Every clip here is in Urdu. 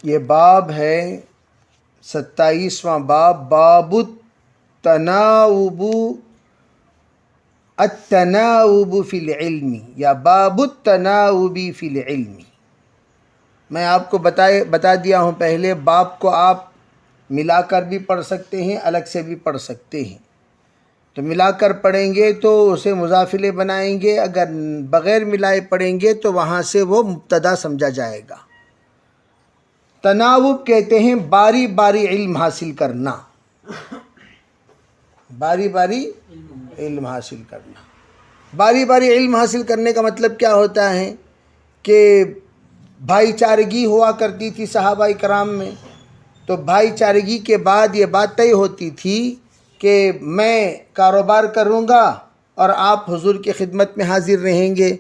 یہ باب ہے 27واں باب، باب التناوب فی العلم یا باب التناوب فی العلم۔ میں آپ کو بتا دیا ہوں پہلے، باب کو آپ ملا کر بھی پڑھ سکتے ہیں، الگ سے بھی پڑھ سکتے ہیں۔ تو ملا کر پڑھیں گے تو اسے مضافلے بنائیں گے، اگر بغیر ملائے پڑھیں گے تو وہاں سے وہ مبتدا سمجھا جائے گا۔ تناوب کہتے ہیں باری باری علم حاصل کرنا، باری باری علم حاصل کرنا۔ باری باری علم حاصل کرنے کا مطلب کیا ہوتا ہے کہ بھائی چارگی ہوا کرتی تھی صحابہ کرام میں، تو بھائی چارگی کے بعد یہ بات طے ہوتی تھی کہ میں کاروبار کروں گا اور آپ حضور کی خدمت میں حاضر رہیں گے،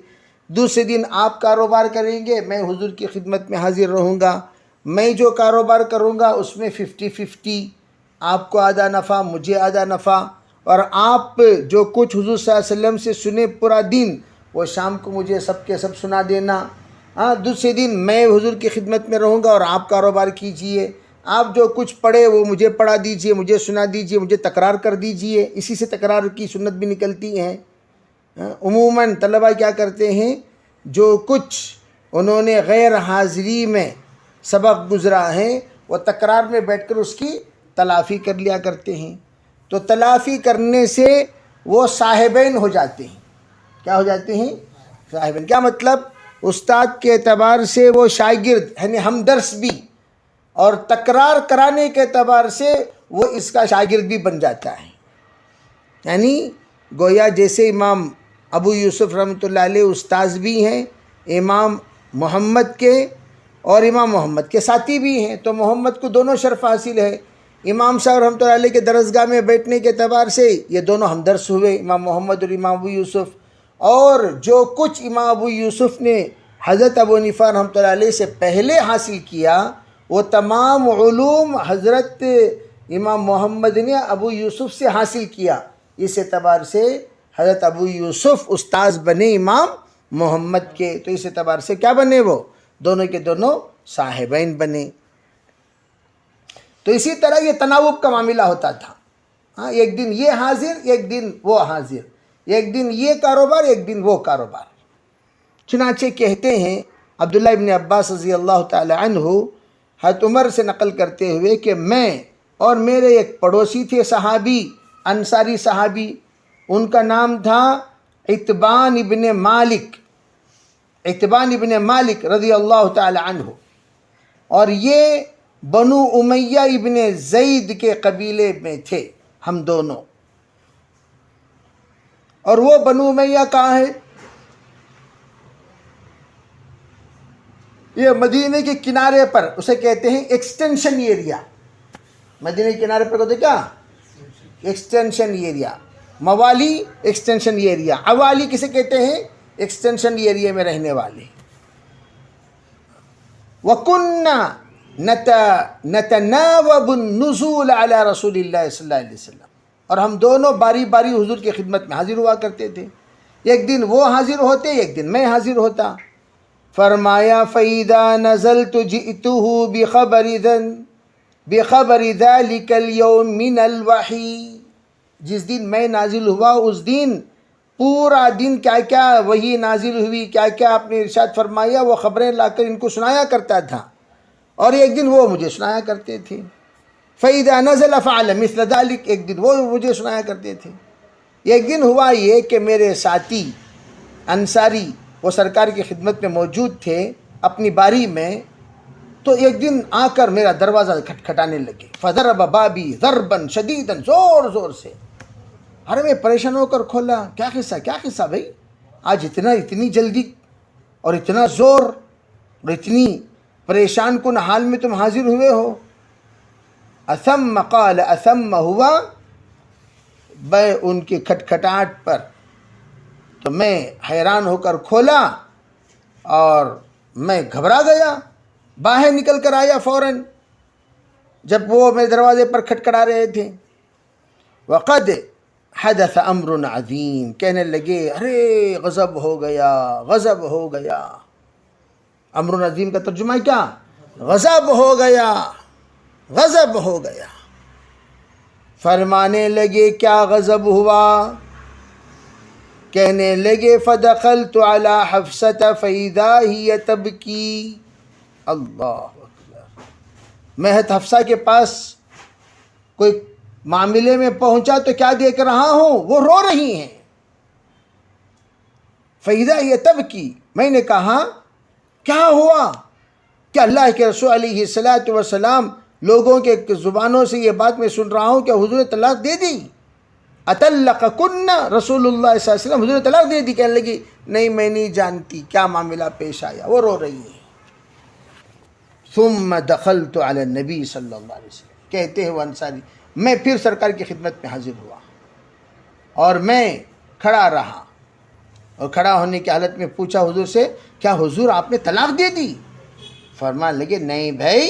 دوسرے دن آپ کاروبار کریں گے، میں حضور کی خدمت میں حاضر رہوں گا، میں جو کاروبار کروں گا اس میں 50-50، آپ کو آدھا نفع مجھے آدھا نفع، اور آپ جو کچھ حضور صلی اللہ علیہ وسلم سے سنے پورا دن وہ شام کو مجھے سب کے سب سنا دینا۔ دوسرے دن میں حضور کی خدمت میں رہوں گا اور آپ کاروبار کیجئے، آپ جو کچھ پڑھے وہ مجھے پڑھا دیجئے، مجھے سنا دیجئے، مجھے تکرار کر دیجئے۔ اسی سے تکرار کی سنت بھی نکلتی ہے۔ عموماً طلبہ کیا کرتے ہیں، جو کچھ انہوں نے غیر حاضری میں سبق گزرا ہے وہ تکرار میں بیٹھ کر اس کی تلافی کر لیا کرتے ہیں، تو تلافی کرنے سے وہ صاحبین ہو جاتے ہیں۔ کیا ہو جاتے ہیں؟ صاحبین۔ کیا مطلب؟ استاد کے اعتبار سے وہ شاگرد یعنی ہمدرس بھی، اور تکرار کرانے کے اعتبار سے وہ اس کا شاگرد بھی بن جاتا ہے۔ یعنی گویا جیسے امام ابو یوسف رحمۃ اللہ علیہ استاذ بھی ہیں امام محمد کے، اور امام محمد کے ساتھی بھی ہیں، تو محمد کو دونوں شرف حاصل ہے۔ امام صاحب رحمۃ اللہ علیہ کے درسگاہ میں بیٹھنے کے اعتبار سے یہ دونوں ہمدرس ہوئے، امام محمد اور امام ابو یوسف۔ اور جو کچھ امام ابو یوسف نے حضرت ابو حنیفہ رحمۃ اللہ علیہ سے پہلے حاصل کیا، وہ تمام علوم حضرت امام محمد نے ابو یوسف سے حاصل کیا۔ اس اعتبار سے حضرت ابو یوسف استاذ بنے امام محمد کے، تو اس اعتبار سے کیا بنے؟ وہ دونوں کے دونوں صاحبین بنے۔ تو اسی طرح یہ تناوب کا معاملہ ہوتا تھا، ایک دن یہ حاضر ایک دن وہ حاضر، ایک دن یہ کاروبار ایک دن وہ کاروبار۔ چنانچہ کہتے ہیں عبداللہ ابن عباس رضی اللہ تعالی عنہ حضرت عمر سے نقل کرتے ہوئے کہ میں اور میرے ایک پڑوسی تھے صحابی، انصاری صحابی، ان کا نام تھا عتبان ابن مالک رضی اللہ تعالی عنہ، اور یہ بنو امیہ ابن زید کے قبیلے میں تھے ہم دونوں۔ اور وہ بنو امیہ کہاں ہے؟ یہ مدینے کے کنارے پر، اسے کہتے ہیں ایکسٹینشن ایریا۔ مدینے کے کنارے پر کہتے ہیں کیا؟ ایکسٹینشن ایریا، موالی ایکسٹینشن ایریا، عوالی کسے کہتے ہیں؟ ایکسٹینشن ایریا میں رہنے والے۔ وَكُنَّا نَتَنَاوَبُ النُّزُولَ عَلَى رَسُولِ اللَّهِ صلی اللہ علیہ وسلم، اور ہم دونوں باری باری حضور کی خدمت میں حاضر ہوا کرتے تھے۔ ایک دن وہ حاضر ہوتے، ایک دن میں حاضر ہوتا۔ فرمایا فَإِذَا نَزَلْتُ جِئْتُهُ بِخَبَرِ ذَلِكَ الْيَوْمِ مِنَ الْوَحْيِ، جس دن میں نازل ہوا اس دن پورا دن کیا کیا وحی نازل ہوئی، کیا کیا آپ نے ارشاد فرمایا، وہ خبریں لا کر ان کو سنایا کرتا تھا، اور ایک دن وہ مجھے سنایا کرتے تھے۔ فَإِذَا نَزَلَ فَعَلَ مِثْلَ ذَلِكَ، ایک دن وہ مجھے سنایا کرتے تھے۔ ایک دن ہوا یہ کہ میرے ساتھی انصاری وہ سرکار کی خدمت میں موجود تھے اپنی باری میں، تو ایک دن آ کر میرا دروازہ کھٹکھٹانے لگے۔ فَضَرَبَ بَابِي ضَرْبًا شَدِيدًا، زور زور سے۔ ارے میں پریشان ہو کر کھولا، کیا قصہ بھائی، آج اتنی جلدی اور اتنا زور اور اتنی پریشان کن حال میں تم حاضر ہوئے ہو؟ اثم قال، اثم ہوا بے ان کی کھٹکھٹاہٹ پر، تو میں حیران ہو کر کھولا اور میں گھبرا گیا، باہر نکل کر آیا فوراً جب وہ میرے دروازے پر کھٹکھٹا رہے تھے۔ وقد حدث امر عظیم، کہنے لگے ارے غضب ہو گیا۔ امر عظیم کا ترجمہ کیا؟ غضب ہو گیا، غضب ہو گیا۔ فرمانے لگے کیا غضب ہوا؟ کہنے لگے فدخلت علی حفصۃ فاذا ہی تبکی۔ اللہ اکبر۔ میں حفصہ کے پاس کوئی معاملے میں پہنچا تو کیا دیکھ رہا ہوں؟ وہ رو رہی ہیں۔ فاذا ہی تبکی۔ میں نے کہا کیا ہوا؟ کہ اللہ کے رسول علیہ الصلوۃ والسلام لوگوں کے زبانوں سے یہ بات میں سن رہا ہوں کہ حضور نے طلاق دے دی۔ اطلقکن رسول اللہ صلی اللہ علیہ وسلم، حضور نے طلاق دے دی۔ کہنے لگی نہیں میں نہیں جانتی کیا معاملہ پیش آیا، وہ رو رہی ہیں۔ ثم دخلت علی النبی صلی اللہ علیہ وسلم، کہتے ہیں وہ انصاری، میں پھر سرکار کی خدمت میں حاضر ہوا اور میں کھڑا رہا، اور کھڑا ہونے کی حالت میں پوچھا حضور سے کیا حضور آپ نے طلاق دے دی؟ فرمانے لگے نہیں بھائی۔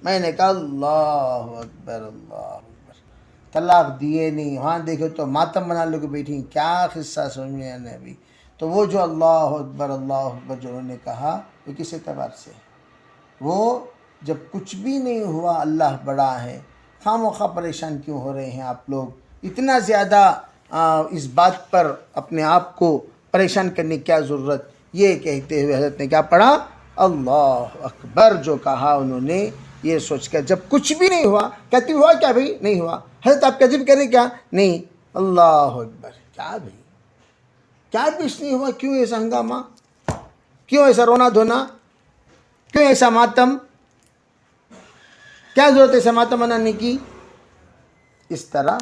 میں نے کہا اللہ اکبر اللہ اکبر، طلاق دیے نہیں۔ وہاں دیکھو تو ماتم بنا لوگ بیٹھی، کیا قصہ سمجھ میں آنے ابھی تو وہ جو اللہ اکبر جو انہوں نے کہا وہ کس اعتبار سے؟ وہ جب کچھ بھی نہیں ہوا اللہ بڑا ہے، خواہ مخواہ پریشان کیوں ہو رہے ہیں آپ لوگ؟ اتنا زیادہ اس بات پر اپنے آپ کو پریشان کرنے کی کیا ضرورت؟ یہ کہتے ہوئے حضرت نے کیا پڑھا؟ اللہ اکبر جو کہا انہوں نے، یہ سوچ کر جب کچھ بھی نہیں ہوا، کہتی ہوا کیا بھائی؟ نہیں ہوا۔ حضرت آپ کذب کریں کیا؟ نہیں۔ اللہ اکبر، کیا بھائی کیا کچھ نہیں ہوا؟ کیوں ایسا ہنگامہ؟ کیوں ایسا رونا دھونا؟ کیوں ایسا ماتم؟ کیا ضرورت ہے ایسا ماتم منانے کی؟ اس طرح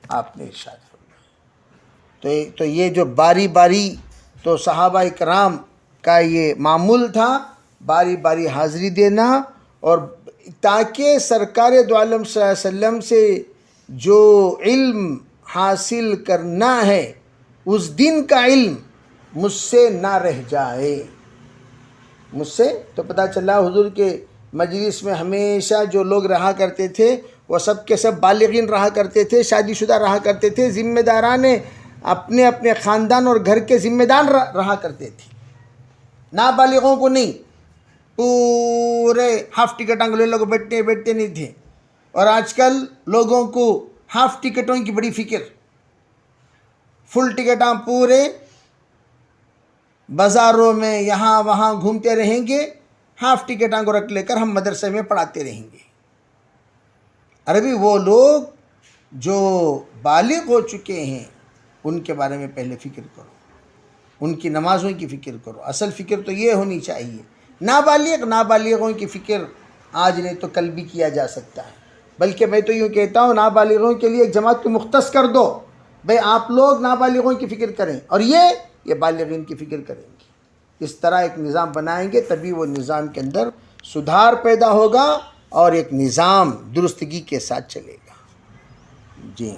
آپ نے ارشاد فرمایا۔ تو یہ جو باری باری تو صحابہ کرام کا یہ معمول تھا، باری باری حاضری دینا، اور تاکہ سرکار دو عالم صلی اللہ علیہ وسلم سے جو علم حاصل کرنا ہے اس دن کا علم مجھ سے نہ رہ جائے۔ مجھ سے تو پتہ چلا حضور کے مجلس میں ہمیشہ جو لوگ رہا کرتے تھے وہ سب کے سب بالغین رہا کرتے تھے، شادی شدہ رہا کرتے تھے، ذمہ داران اپنے اپنے خاندان اور گھر کے ذمہ دار رہا کرتے تھے، نابالغوں کو نہیں۔ پورے ہاف ٹکٹ انگلے لوگ بیٹھتے نہیں تھے، اور آج کل لوگوں کو ہاف ٹکٹوں کی بڑی فکر، فل ٹکٹاں پورے بازاروں میں یہاں وہاں گھومتے رہیں گے، ہاف ٹکٹاں کو رکھ لے کر ہم مدرسے میں پڑھاتے رہیں گے۔ عربی وہ لوگ جو بالغ ہو چکے ہیں ان کے بارے میں پہلے فکر کرو، ان کی نمازوں کی فکر کرو۔ اصل فکر تو یہ ہونی چاہیے۔ نابالغوں کی فکر آج نہیں تو کل بھی کیا جا سکتا ہے، بلکہ میں تو یوں کہتا ہوں نابالغوں کے لیے ایک جماعت کو مختص کر دو، بھئی آپ لوگ نابالغوں کی فکر کریں اور یہ بالغین کی فکر کریں گے۔ اس طرح ایک نظام بنائیں گے تبھی وہ نظام کے اندر سدھار پیدا ہوگا اور ایک نظام درستگی کے ساتھ چلے گا۔ جی